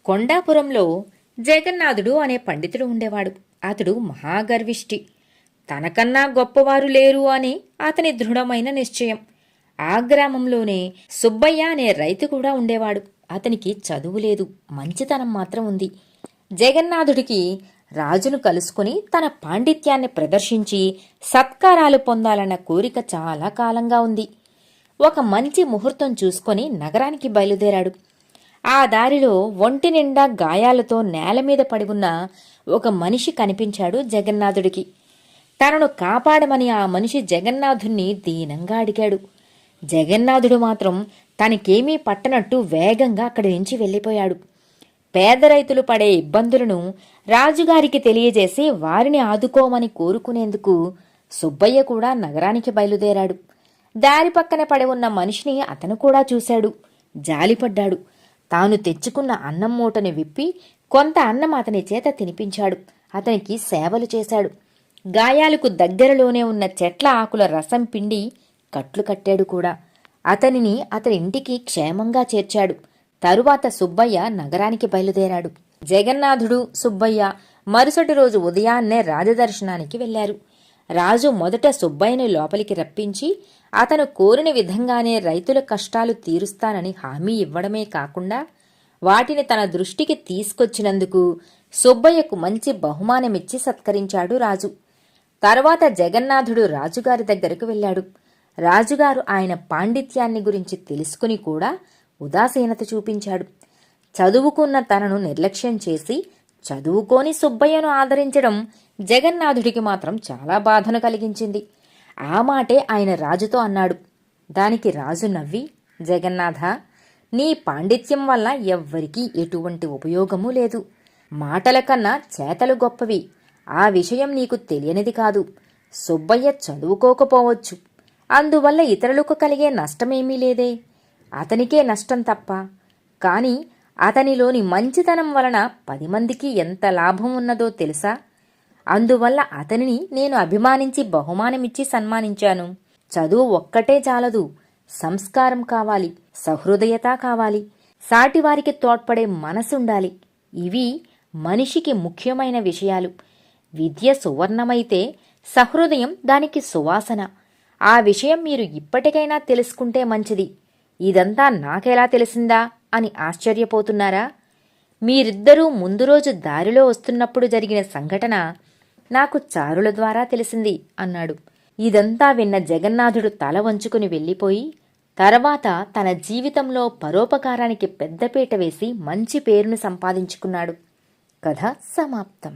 కొండాపురంలో జగన్నాథుడు అనే పండితుడు ఉండేవాడు. అతడు మహాగర్విష్టి. తనకన్నా గొప్పవారు లేరు అని అతని దృఢమైన నిశ్చయం. ఆ గ్రామంలోనే సుబ్బయ్య అనే రైతు కూడా ఉండేవాడు. అతనికి చదువు లేదు, మంచితనం మాత్రం ఉంది. జగన్నాథుడికి రాజును కలుసుకుని తన పాండిత్యాన్ని ప్రదర్శించి సత్కారాలు పొందాలన్న కోరిక చాలా కాలంగా ఉంది. ఒక మంచి ముహూర్తం చూసుకొని నగరానికి బయలుదేరాడు. ఆ దారిలో ఒంటి నిండా గాయాలతో నేలమీద పడి ఉన్న ఒక మనిషి కనిపించాడు జగన్నాథుడికి. తనను కాపాడమని ఆ మనిషి జగన్నాథుణ్ణి దీనంగా అడిగాడు. జగన్నాథుడు మాత్రం తనకేమీ పట్టనట్టు వేగంగా అక్కడి నుంచి వెళ్ళిపోయాడు. పేద రైతులు పడే ఇబ్బందులను రాజుగారికి తెలియజేసి వారిని ఆదుకోమని కోరుకునేందుకు సుబ్బయ్య కూడా నగరానికి బయలుదేరాడు. దారి పక్కన పడి ఉన్న మనిషిని అతను కూడా చూశాడు. జాలిపడ్డాడు. తాను తెచ్చుకున్న అన్నం మూటని విప్పి కొంత అన్నం అతని చేత తినిపించాడు. అతనికి సేవలు చేశాడు. గాయాలకు దగ్గరలోనే ఉన్న చెట్ల ఆకుల రసం పిండి కట్లు కట్టాడు కూడా. అతనిని అతని ఇంటికి క్షేమంగా చేర్చాడు. తరువాత సుబ్బయ్య నగరానికి బయలుదేరాడు. జగన్నాథుడు, సుబ్బయ్య మరుసటి రోజు ఉదయాన్నే రాజదర్శనానికి వెళ్లారు. రాజు మొదట సుబ్బయ్యని లోపలికి రప్పించి అతను కోరిన విధంగానే రైతుల కష్టాలు తీరుస్తానని హామీ ఇవ్వడమే కాకుండా వాటిని తన దృష్టికి తీసుకొచ్చినందుకు సుబ్బయ్యకు మంచి బహుమానమిచ్చి సత్కరించాడు రాజు. తర్వాత జగన్నాథుడు రాజుగారి దగ్గరకు వెళ్లాడు. రాజుగారు ఆయన పాండిత్యాన్ని గురించి తెలుసుకుని కూడా ఉదాసీనత చూపించాడు. చదువుకున్న తనను నిర్లక్ష్యం చేసి చదువుకోని సుబ్బయ్యను ఆదరించడం జగన్నాథుడికి మాత్రం చాలా బాధను కలిగించింది. ఆ మాటే ఆయన రాజుతో అన్నాడు. దానికి రాజు నవ్వి, జగన్నాథ, నీ పాండిత్యం వల్ల ఎవ్వరికీ ఎటువంటి ఉపయోగమూ లేదు. మాటల కన్నా చేతలు గొప్పవి. ఆ విషయం నీకు తెలియనిది కాదు. సుబ్బయ్య చదువుకోకపోవచ్చు. అందువల్ల ఇతరులకు కలిగే నష్టమేమీ లేదే. అతనికే నష్టం తప్ప. కాని అతనిలోని మంచితనం వలన 10 మందికి ఎంత లాభం ఉన్నదో తెలుసా? అందువల్ల అతనిని నేను అభిమానించి బహుమానమిచ్చి సన్మానించాను. చదువు ఒక్కటే చాలదు, సంస్కారం కావాలి, సహృదయత కావాలి, సాటివారికి తోడ్పడే మనసుండాలి. ఇవి మనిషికి ముఖ్యమైన విషయాలు. విద్య సువర్ణమైతే సహృదయం దానికి సువాసన. ఆ విషయం మీరు ఇప్పటికైనా తెలుసుకుంటే మంచిది. ఇదంతా నాకెలా తెలిసిందా అని ఆశ్చర్యపోతున్నారా? మీరిద్దరూ ముందు రోజు దారిలో వస్తున్నప్పుడు జరిగిన సంఘటన నాకు చారుల ద్వారా తెలిసింది అన్నాడు. ఇదంతా విన్న జగన్నాథుడు తల వంచుకుని వెళ్ళిపోయి తర్వాత తన జీవితంలో పరోపకారానికి పెద్దపీట వేసి మంచి పేరును సంపాదించుకున్నాడు. కథ సమాప్తం.